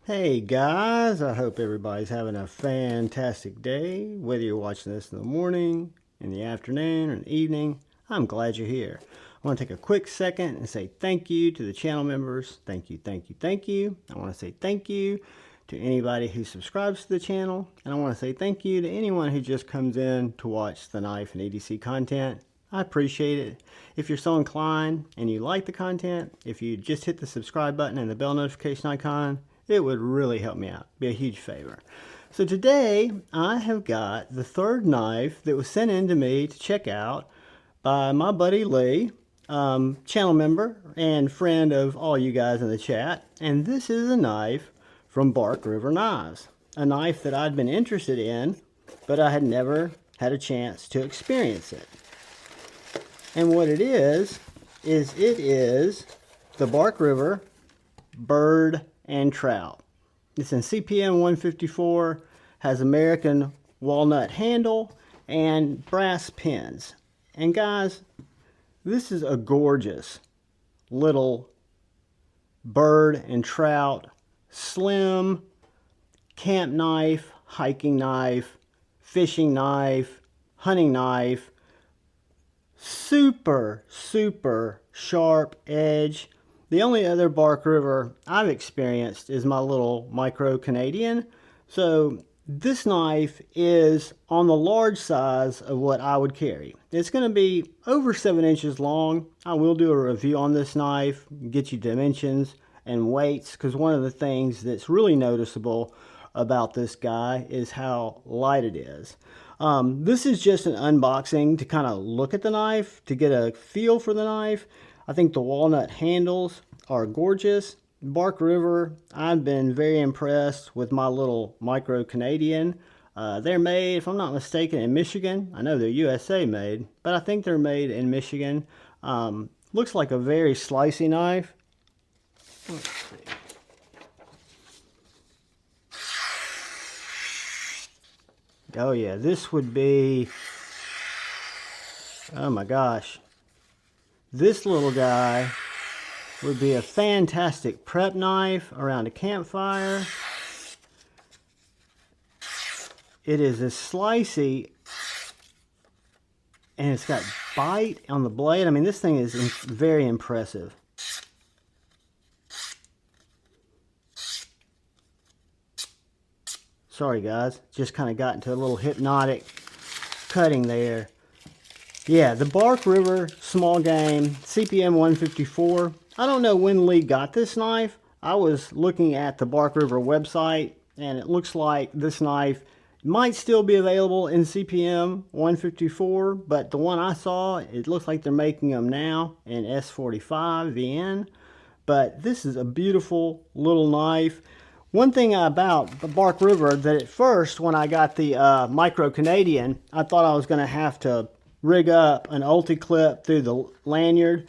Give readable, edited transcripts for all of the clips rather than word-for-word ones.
Hey guys, I hope everybody's having a fantastic day. Whether you're watching this in the morning, in the afternoon, or in the evening, I'm glad you're here. I want to take a quick second and say thank you to the channel members. Thank you, thank you, thank you. I want to say thank you to anybody who subscribes to the channel. And I want to say thank you to anyone who just comes in to watch the knife and EDC content. I appreciate it. If you're so inclined and you like the content, if you just hit the subscribe button and the bell notification icon, it would really help me out. Be a huge favor. So today I have got the third knife that was sent in to me to check out by my buddy Lee, channel member and friend of all you guys in the chat. And this is a knife from Bark River Knives, a knife that I'd been interested in, but I had never had a chance to experience it. And what it is it is the Bark River Bird and Trout. It's in CPM 154, has American walnut handle and brass pins. And guys, this is a gorgeous little bird and trout, slim camp knife, hiking knife, fishing knife, hunting knife, super sharp edge. The only other Bark River I've experienced is my little micro Canadian. So this knife is on the large size of what I would carry. It's going to be over 7 inches long. I will do a review on this knife, get you dimensions and weights, because one of the things that's really noticeable about this guy is how light it is. This is just an unboxing to kind of look at the knife, to get a feel for the knife. I think the walnut handles are gorgeous. Bark River, I've been very impressed with my little micro Canadian. They're made, if I'm not mistaken, in Michigan. I know they're USA made, but I think they're made in Michigan. Looks like a very slicey knife. Let's see. Oh yeah, this would be, oh my gosh. This little guy would be a fantastic prep knife around a campfire. It is as slicey, and it's got bite on the blade. I mean, this thing is very impressive. Sorry guys, just kind of got into a little hypnotic cutting there. Yeah, the Bark River small game, CPM 154. I don't know when Lee got this knife. I was looking at the Bark River website, and it looks like this knife might still be available in CPM 154, but the one I saw, it looks like they're making them now in S45 VN. But this is a beautiful little knife. One thing about the Bark River, that at first when I got the micro Canadian, I thought I was going to have to rig up an ulti-clip through the lanyard.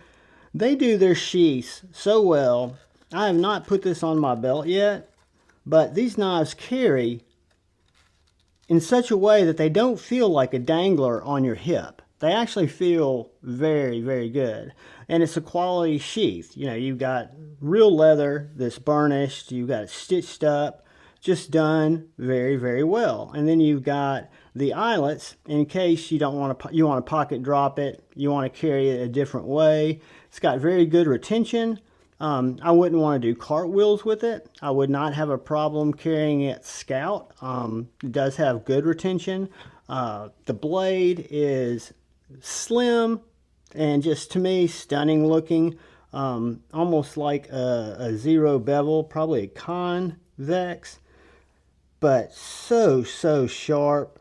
They do their sheaths so well. I have not put this on my belt yet, but these knives carry in such a way that they don't feel like a dangler on your hip. They actually feel very good. And it's a quality sheath. You know, you've got real leather that's burnished. You've got it stitched up, just done very well. And then you've got the eyelets in case you don't want to, you want to pocket drop it, you want to carry it a different way. It's got very good retention. I wouldn't want to do cartwheels with it. I would not have a problem carrying it scout. It does have good retention. The blade is slim and just, to me, stunning looking. Almost like a zero bevel, probably a convex, but so sharp.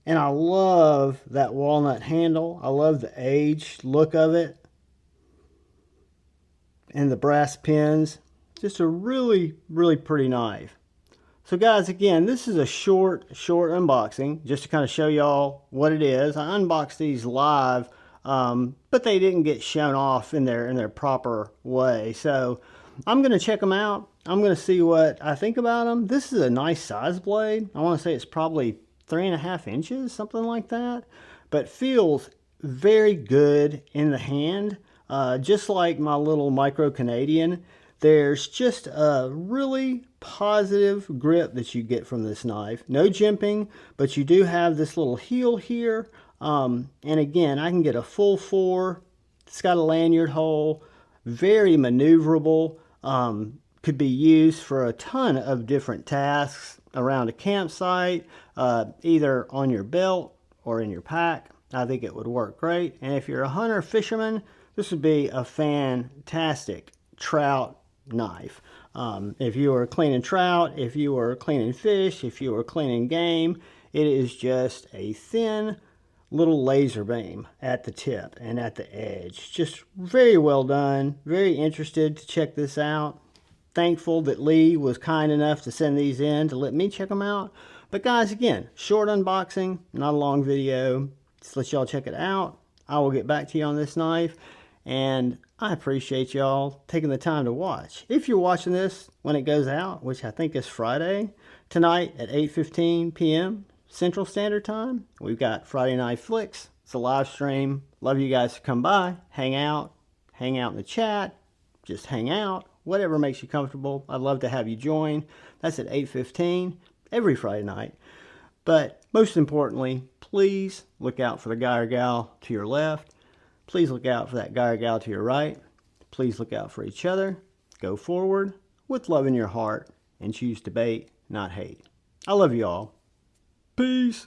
And I love that walnut handle. I love the aged look of it. And the brass pins. Just a really pretty knife. So guys, again, this is a short unboxing, just to kind of show y'all what it is. I unboxed these live, but they didn't get shown off in their proper way. So I'm going to check them out. I'm going to see what I think about them. This is a nice size blade. I want to say it's probably 3.5 inches, something like that. But feels very good in the hand. Just like my little micro Canadian. There's just a really positive grip that you get from this knife. No jimping, but you do have this little heel here. And again, I can get a full 4. It's got a lanyard hole, very maneuverable. Could be used for a ton of different tasks around a campsite, either on your belt or in your pack. I think it would work great. And if you're a hunter fisherman, this would be a fantastic trout knife. If you are cleaning trout, if you are cleaning fish, if you are cleaning game, it is just a thin little laser beam at the tip and at the edge. Just very well done. Very interested to check this out. Thankful that Lee was kind enough to send these in to let me check them out. But guys, again, short unboxing, not a long video. Just let y'all check it out. I will get back to you on this knife. And I appreciate y'all taking the time to watch. If you're watching this when it goes out, which I think is Friday, tonight at 8:15 p.m. Central Standard Time, we've got Friday Night Flicks. It's a live stream. Love you guys to come by, hang out in the chat, just hang out, whatever makes you comfortable. I'd love to have you join. That's at 8:15 every Friday night. But most importantly, please look out for the guy or gal to your left. Please look out for that guy or gal to your right. Please look out for each other. Go forward with love in your heart and choose to bait, not hate. I love you all. Peace.